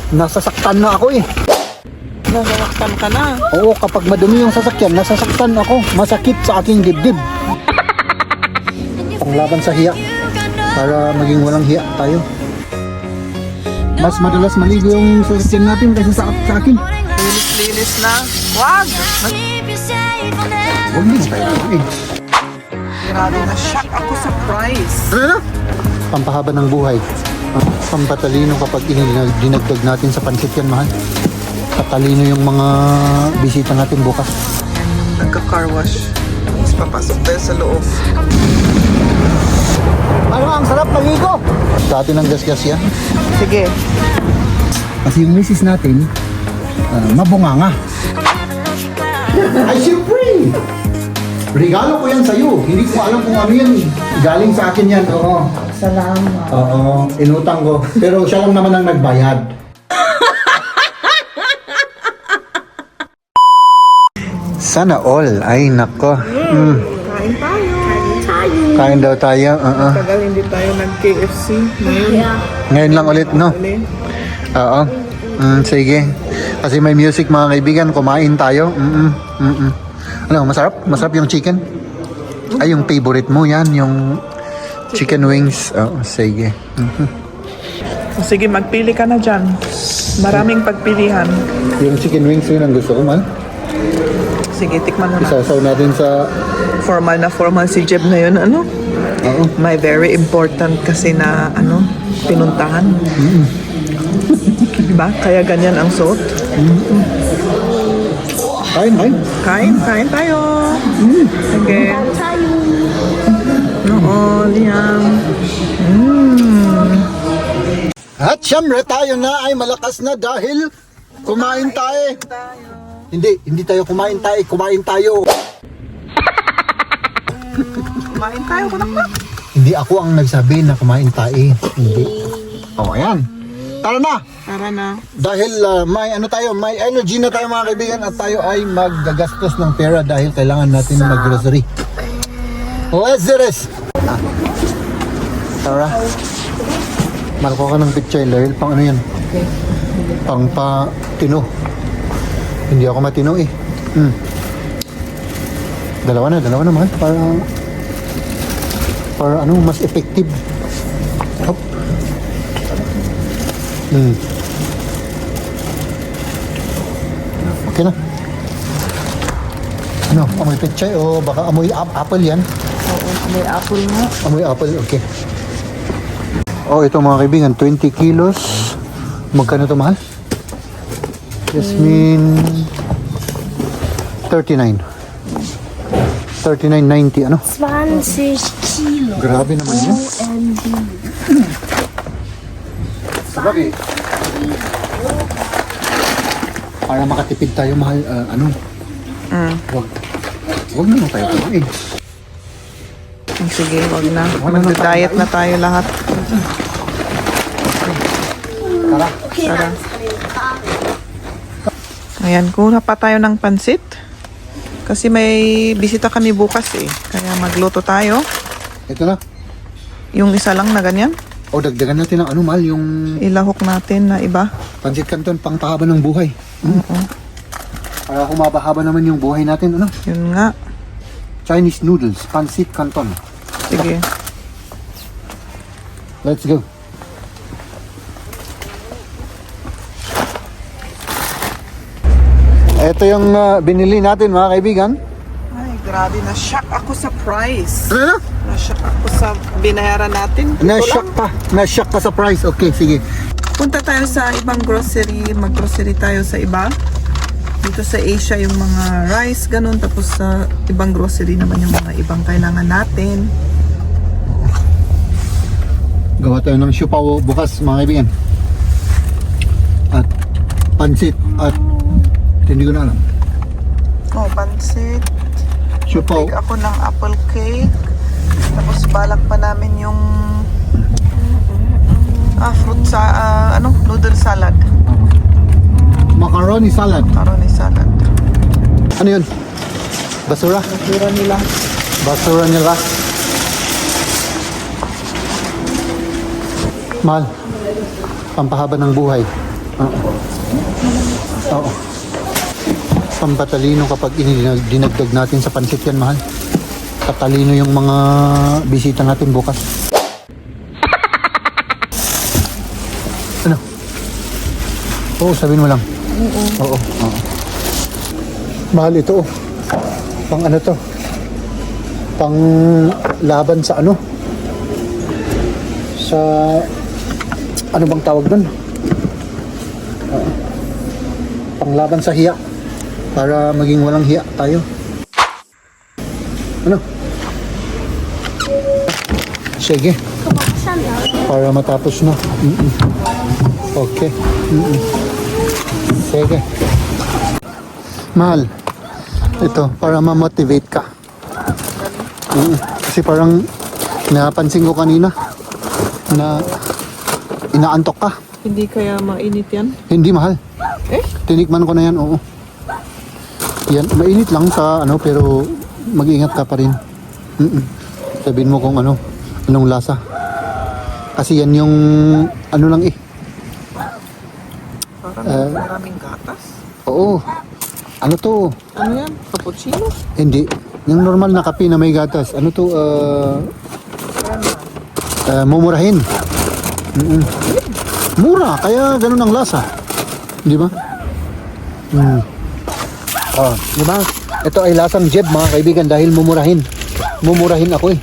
Nasasaktan na ako eh. Nasasaktan ka na. Oo, kapag madumi yung sasakyan, nasasaktan ako. Masakit sa aking dibdib. Panglaban sa hiya. Para maging walang hiya tayo. Mas madalas maligo yung sasakyan natin kasi sa akin. Linis-linis na. Wag! Huwag din tayo eh. Grabe na shock ako sa price. Ano na? Pampahaba ng buhay. Pampatalino kapag dinagdag natin sa pansit yan, mahal. Katalino yung mga bisita natin bukas. Nagka-car wash. Tapos papasok tayo sa loob. Ano, ang sarap maligo! Dati ng gas-gas yan. Sige. Kasi yung misis natin, mabunganga. Ay, siyempre! Regalo ko yan sa'yo. Hindi ko alam kung ano yan. Galing sa akin yan, oo. Salamat. Oo, inutang ko. Pero siya lang naman ang nagbayad. Sana all. Ay, nako. Kain tayo. Kain daw tayo. Tagal hindi tayo nag-KFC. Ngayon lang ulit, no? Oo. Sige. Kasi may music, mga kaibigan. Kumain tayo. Ano, masarap? Masarap yung chicken? Ay, yung favorite mo yan. Yung chicken wings. Oo, sige. So, sige, magpili ka na dyan. Maraming pagpilihan. Yung chicken wings yun ang gusto ko, man. Sige, tikman mo na. Isasaw natin sa... Formal si Jeb na yun, ano? Oo. May very important kasi na, pinuntahan. Diba? Kaya ganyan ang suot. Kain. Kain tayo. Sige. Oo, Liam. At syempre tayo na ay malakas na dahil kumain tayo. Hindi tayo kumain tayo. Kumain tayo, kunak. Hindi ako ang nagsabi na kumain tayo. Hindi. O, ayan. Tara na. Tara na. Dahil may energy na tayo, mga kaibigan, at tayo ay maggagastos ng pera dahil kailangan natin mag-grocery. Let's do this! Tara. Marko ka ng picture dahil pang ano yan? Okay. Pang patino. Hindi ako matino eh. Dalawa na mahal. Para mas effective. Hop. Okay na. Ano, amoy pechay o baka amoy apple yan? Oo, may apple nga. Amoy apple, okay. Oh, ito mga kaibigan, 20 kilos. Magkano ito, mahal? Jasmine, 39. 39.90, ano? 20 Kilo. Grabe naman yun. OMG. Sabagay. Para makatipid tayo, mahal, Wag naman tayo kumain. Sige, wag na. Mag-diet na tayo lahat. Tara. Tara. Ayan, kuha pa tayo ng pansit. Kasi may bisita kami bukas eh. Kaya magluto tayo. Ito na. Yung isa lang na ganyan. O, dagdagan natin ng mahal, yung Ilahok natin na iba. Pancit Canton, pang pahaba ng buhay. Oo. Para humaba-haba naman yung buhay natin, ano? Yun nga. Chinese noodles, Pancit Canton. Sige. Let's go. Ito yung binili natin, mga kaibigan. Ay, grabe. Na-shock ako sa price. Ano? Na-shock ako sa binayaran natin. Ito Na-shock lang. pa. Na-shock ka sa price. Okay, sige. Punta tayo sa ibang grocery. Mag-grocery tayo sa iba. Dito sa Asia yung mga rice, ganun. Tapos sa ibang grocery naman yung mga ibang kailangan natin. Gawa tayo ng siupaw bukas, mga kaibigan. At pansit at hindi ko na alam. Oh, pansit. Siupaw. Take ako ng apple cake. Tapos balak pa namin yung fruit sa noodle salad. Macaroni salad. Macaroni salad. Ano yun? Basura? Basura nila. Basura nila. Mahal. Pampahaba ng buhay. Oo. Oo. Pampatalino kapag dinagdag natin sa pansit yan, mahal. Tatalino yung mga bisita natin bukas. Ano? Oo, sabihin mo lang. Oo. Oo. Mahal ito. Pang ano to? Pang laban sa ano? Sa ano bang tawag doon? Pang laban sa hiya. Para maging walang hiya tayo. Ano? Sige. Para matapos na. Okay. Sige. Mahal. Ito, para ma-motivate ka. Kasi parang napansin ko kanina na inaantok ka. Hindi kaya mainit yan? Hindi, mahal. Eh? Tinikman ko na yan, oo. Yan, mainit lang sa ano, pero mag-ingat ka pa rin. Sabihin mo kung anong lasa. Kasi yan yung ano lang eh. Parang maraming gatas. Oo. Ano to? Ano yan? Cappuccino? Hindi. Yung normal na kape na may gatas. Ano to? Mumurahin. Mura. Kaya ganun ang lasa. Di ba? Oh, di ba? Ito ay lasang Jeb, mga kaibigan, dahil mumurahin. Mumurahin ako eh.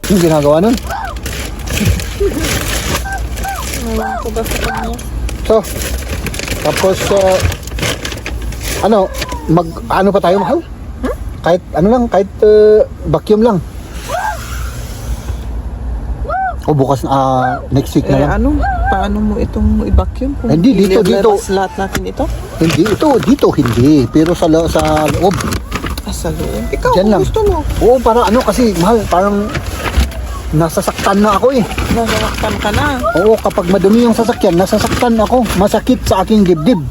Yung ginagawa nun. So, tapos, ano pa tayo, mahal? Kahit, kahit vacuum lang. O bukas, next week na lang. Paano mo itong i-vacuum? Kung Hindi, dito. ilabas lahat natin ito? Hindi, dito hindi. Pero sa loob. Sa loob? Ikaw, Diyan lang. gusto mo? Oo, para kasi, mahal, parang nasasaktan na ako eh. Nasasaktan ka na. Oo, kapag madumi yung sasakyan, nasasaktan ako. Masakit sa aking dibdib.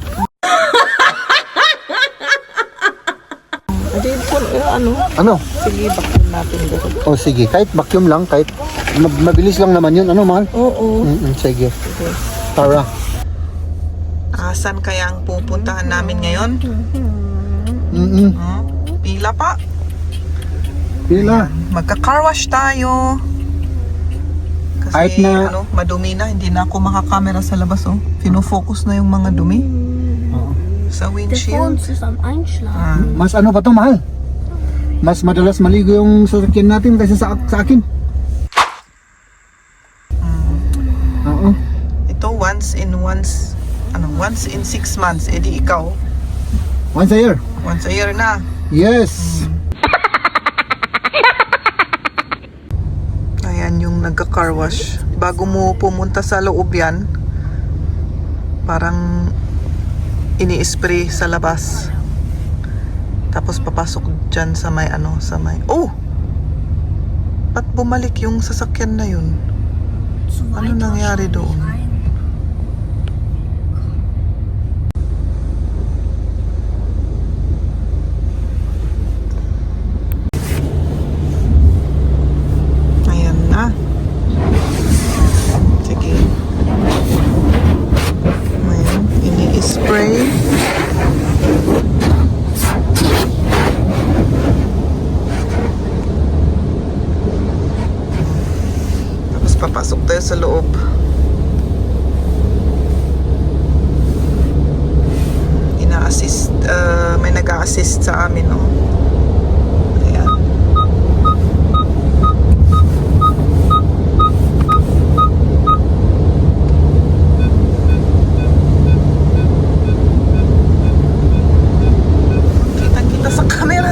Ano? Sige, vacuum natin dito. O sige, kahit vacuum lang, kahit mabilis lang naman yun. Ano, mahal? Oo. Sige. Tara. Asan kaya ang pupuntahan namin ngayon? Pila pa. Pila. Magka-car wash tayo. Kasi Kahit na- madumi na. Hindi na ako makakamera sa labas. Fino-focus na yung mga dumi. Sa Der windshield. Phone ist am Einschlafen. Mas ano pa to, mahal? Mas madalas maligo yung sasakyan natin kaysa sa akin. Oo. Ito once in 6 months. Eh di ikaw, Once a year. once a year na. Yes. Ayan yung nagka-car wash. Bago mo pumunta sa loob yan, parang ini-spray sa labas. Tapos papasok dyan sa may oh! Ba't bumalik yung sasakyan na yun? Ano nangyari doon? Ayan na. Sige. Ayan, ini-spray. Papasok tayo sa loob. Ina-assist, may nag-a-assist sa amin, Ayan. Kita-kita sa camera,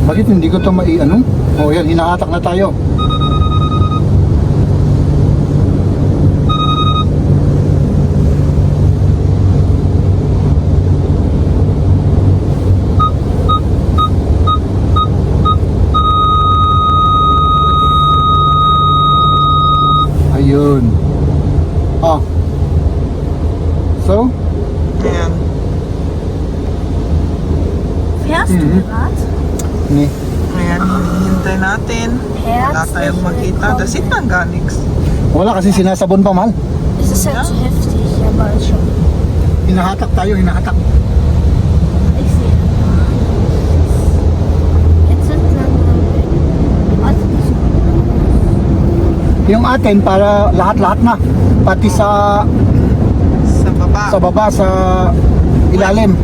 Bakit hindi ko to mai-ano? O yan, hinahatak na tayo. Ayun. So? Ayan. Fährst du gerade? Ni. Ayan, hintay natin. Wala Herzlich tayong Da sieht man gar nichts. Wala kasi sinasabon pa, mahal. Es ist halt so heftig, aber schon. Hinahatak tayo, hinahatak. Ich sehe. Jetzt sind langsam weg. Was ist Yung atin para lahat-lahat na. Pati sa Sa baba. baba, sa ilalim.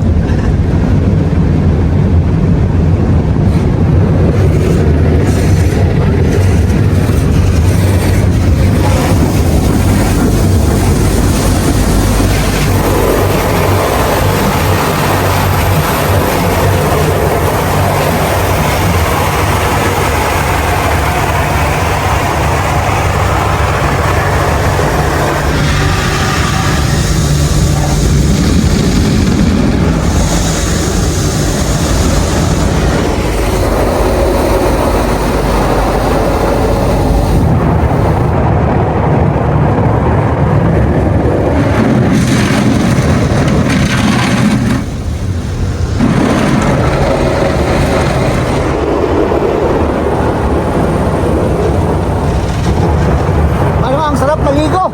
Ano, ang sarap maligo.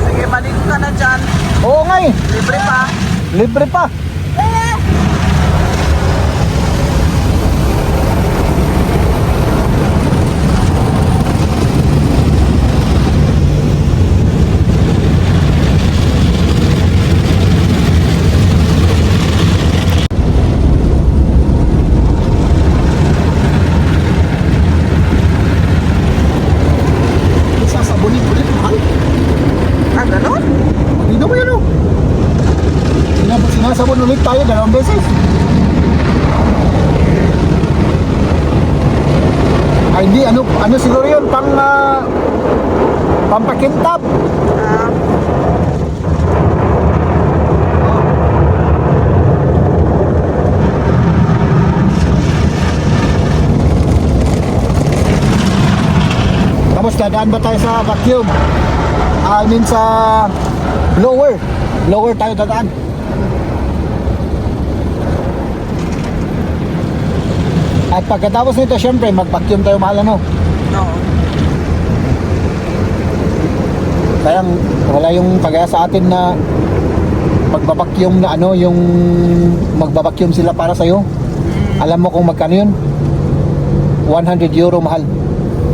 Sige, maligo ka na dyan. Oo nga eh. Libre pa. Libre pa. Sasabunin ulit, mahal. Ah, ganon? Dito mo yun, oh. Sinasabon ulit tayo 2 beses. Ay, hindi, ano siguro yun, pampakintab. Ah, Tapos dadaan ba tayo sa vacuum? I mean sa blower. Blower tayo dadaan. At pagkatapos nito, syempre, mag-vacuum tayo, mahal, ano? no. Kaya wala yung kagaya sa atin na magbabakyum na ano, yung magbabakyum sila para sa'yo. Alam mo kung magkano yun? 100 euro, mahal.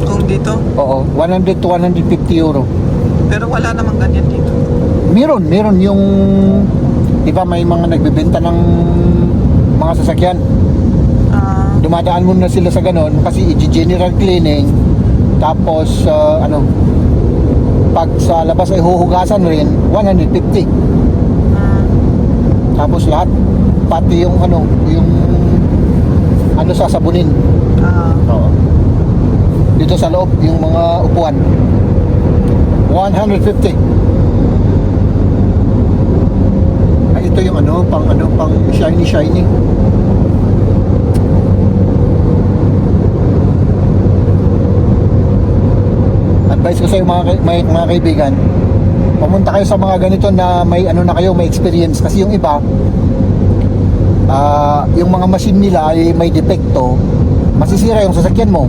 Kung dito. Oo, 100 to 150 euro. Pero wala namang ganyan dito. Meron yung, di ba may mga nagbebenta ng mga sasakyan. Ah, Dumadaan muna sila sa ganon kasi i-general cleaning. Tapos, pag sa labas ay huhugasan rin, 150. ah, Tapos lahat, pati yung sasabunin. ah. Oo. Dito sa loob, yung mga upuan. 150. Ay, ito yung pang shiny. Advice ko sa iyo mga kaibigan, pumunta kayo sa mga ganito na may may experience, kasi yung iba yung mga machine nila ay may depekto, masisira yung sasakyan mo.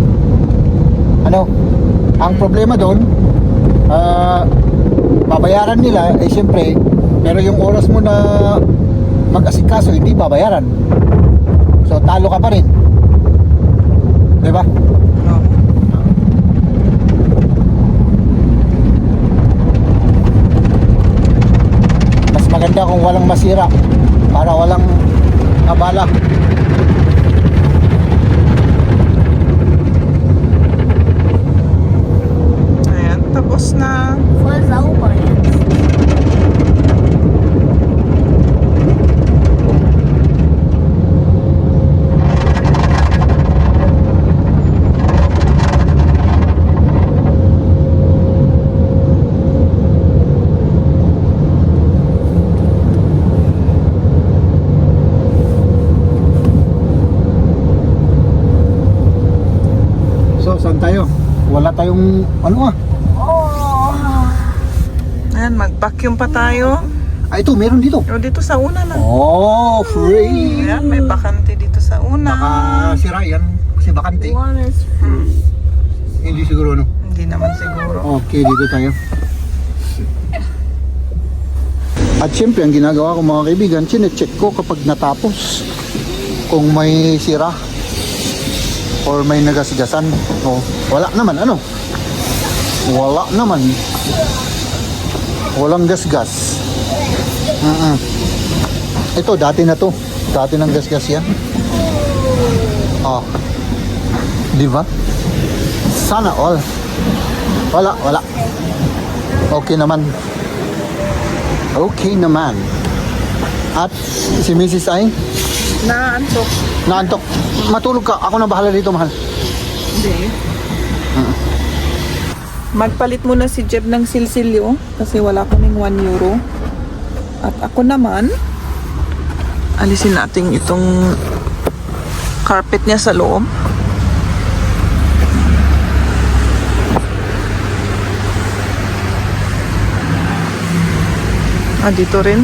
Ang problema doon, babayaran nila siyempre, pero yung oras mo na mag-asikaso hindi babayaran, so talo ka pa rin, di ba? No. Mas maganda kung walang masira para walang abala. Ayan, tapos na. voll sauber jetzt. So saan tayo? Wala tayong Oh. Ayan, mag-vacuum pa tayo. ito meron dito. O, dito sa una na. Oh, free. Ayan, may bakante dito sa una. Baka sira yan kasi bakante. One is free. Hindi siguro, no? Hindi naman siguro. Okay, dito tayo. At syempre, ang ginagawa ko mga kaibigan, chinecheck ko kapag natapos kung may sira or may nagasgasan. O, wala naman, ano? Wala naman. Walang gasgas. Ito, dati na to. Dati ng gasgas yan. Oh. Di ba? Sana all. Wala. Okay naman. Okay naman. At si Mrs. ay Naantok. naantok. Matulog ka. Ako na bahala dito, mahal. Hindi. Magpalit muna si Jeb ng silsilyo kasi wala kaming 1 euro. At ako naman, alisin natin itong carpet niya sa loob. Dito rin.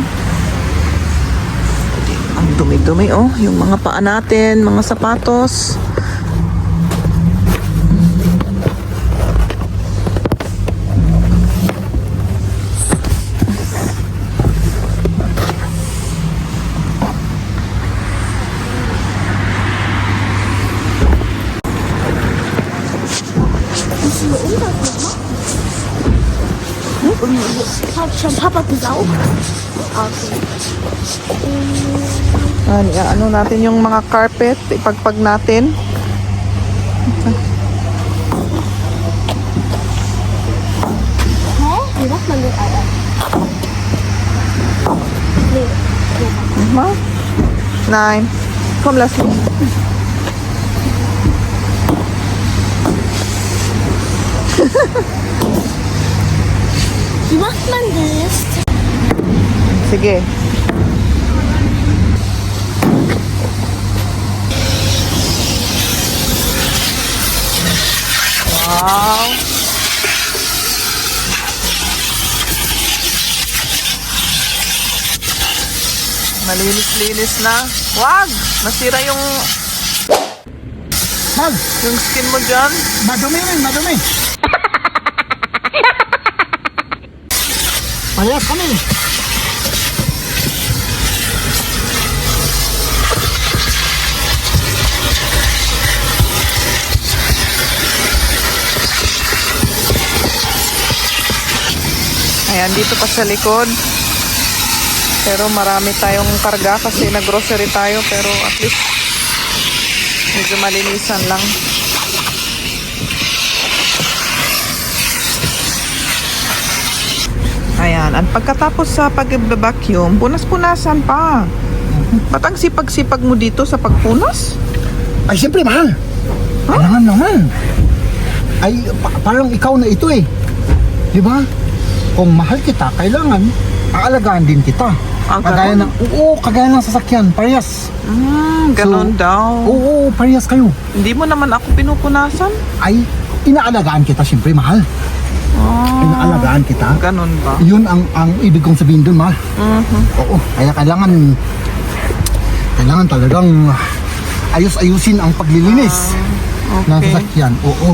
Ang dumi-dumi oh, yung mga paa natin, mga sapatos. Hat Papa gesaugt? Okay. Ano natin yung mga carpet, ipagpag natin. Hä? Wie macht man das, Alter? Nee. Ma? 9. Komm, lass mich. Wie macht man das? Sige. Wow. Malinis-linis na. Wag! Nasira yung Mahal, skin mo dyan. madumi rin, madumi. Parehas kami. Ayan, dito pa sa likod. Pero marami tayong karga kasi nag-grocery tayo. Pero at least medyo malinisan lang. Ayan, at pagkatapos sa pag-vacuum, punas-punasan pa. Ba't ang sipag-sipag mo dito sa pagpunas? Ay, siyempre, mahal. Kailangan naman. Ay, parang ikaw na ito eh. Di ba? Kung mahal kita, kailangan aalagaan din kita. Kagaya ng, kagaya ng sasakyan, parehas. Ganon daw. Oo, parehas kayo. Hindi mo naman ako pinupunasan? Ay, inaalagaan kita, siyempre, mahal. Inaalagaan kita. Ganon ba? Yun ang ibig kong sabihin dun, mahal. Oo, kaya kailangan talagang ayus-ayusin ang paglilinis ng Okay. sasakyan. Oo.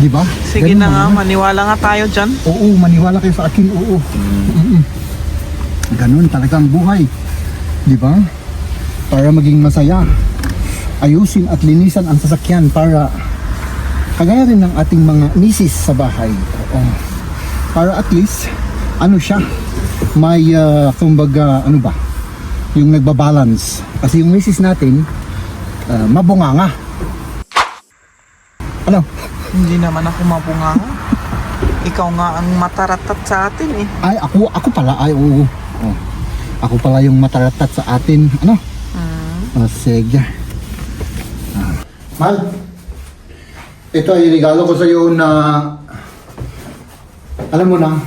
Di ba? Sige Ganun na nga, naman. maniwala nga tayo dyan. Oo, maniwala kayo sa akin. Oo. Ganun talagang buhay. Di ba? Para maging masaya, ayusin at linisan ang sasakyan para kagaya rin ng ating mga misis sa bahay. Oo. Para at least, ano siya, may, kumbaga, ano ba, yung nagbabalance. Kasi yung misis natin, mabunganga. Ano? Hindi naman ako mabunganga. Ikaw nga ang mataratat sa atin eh. Ay, ako pala. Ay, oo. Oh. Ako pala yung mataratat sa atin. Ano? Sige. Mahal, ito ay regalo ko sa iyo na, alam mo na,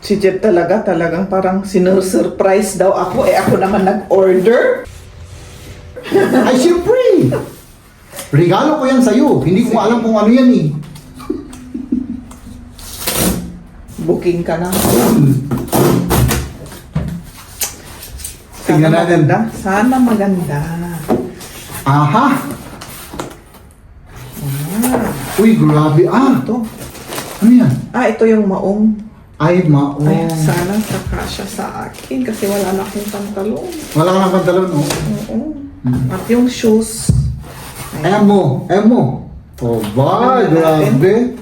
Si Jeb talagang parang sinursurprise daw ako. Eh ako naman nag-order. ay siyempre! Regalo ko yan sa iyo. Hindi ko alam kung ano yan eh. Booking ka na. Tingnan natin. Sana maganda. Aha! Uy, grabe. Ito. Ano yan? Ito yung maong. Ay, Ay, sana kakasya sa akin kasi wala na akong pantalon. Wala ka ng pantalon, oh. Oo. At yung shoes. Ayan mo. Oh, ba, grabe.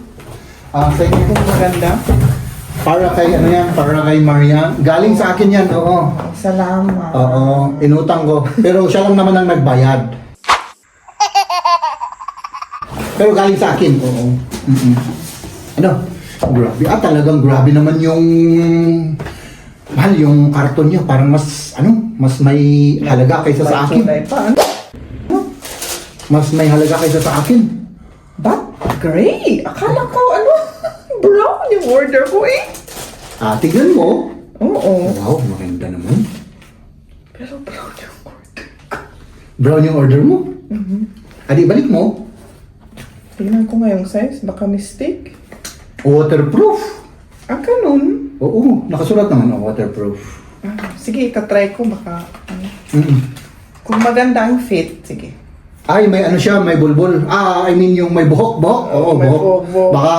Sa inyo. Kung maganda. Para kay, ano yan, para kay Marian. Galing sa akin yan, oo. Salamat. Oo, inutang ko. Pero siya lang naman ang nagbayad. Pero galing sa akin, oo. Ano? Grabe. Talagang grabe naman yung... Mahal yung karton niya. Parang mas may halaga kaysa sa akin. Kulay pa. Ano? Mas may halaga kaysa sa akin. But gray. Akala ko brown yung order ko eh. Tignan mo. Oo. Wow, maganda naman. Pero brown yung order ko. Brown yung order mo? Adi, balik mo. Tingnan ko nga yung size. Baka mistake. Waterproof. Ganun. Oo, nakasulat naman ang waterproof. Sige, itatry ko. Baka Mm-mm. kung maganda ang fit. Sige. Ay, may ano siya, may bulbul. I mean yung may buhok. Oo, may buhok. buhok. Baka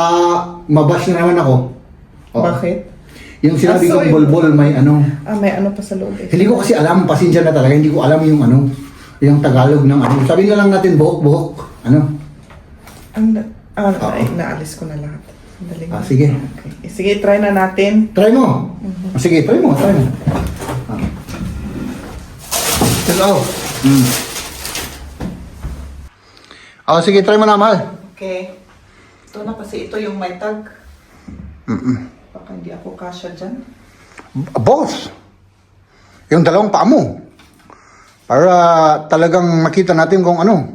mabash na naman ako. Oo. Bakit? Yung sinabi So, kong bulbul, may ano. May ano pa sa loob eh. Hindi ko kasi alam, pasensya na talaga. Hindi ko alam yung yung Tagalog ng ano. Sabihin na lang natin buhok. Ano? Naalis ko na lahat. Sandali. Sige. Okay. Sige, try na natin. Try mo. Sige, try mo. Hello. Sige, try mo na, mahal. Okay. Ito na kasi ito yung may tag. Baka hindi ako kasya dyan. Boss, yung dalawang paa mo. Para talagang makita natin kung ano.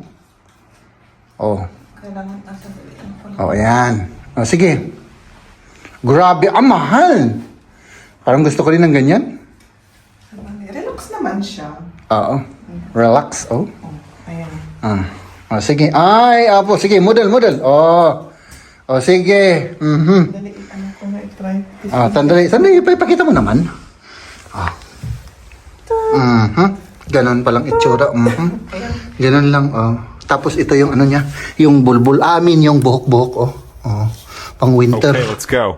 Kailangan nasa Ayan. Sige. Grabe, mahal. Parang gusto ko rin ng ganyan. Relax naman siya. Oo. Relax, Ayan. Sige. Ay, apo, sige, model. Sige. Dali, ko na i-try. Sandali, ipakita mo naman. Ganon palang itsura. Ganon lang, Tapos ito yung ano niya, yung bulbul. Yung buhok-buhok, Pang winter. Okay, let's go.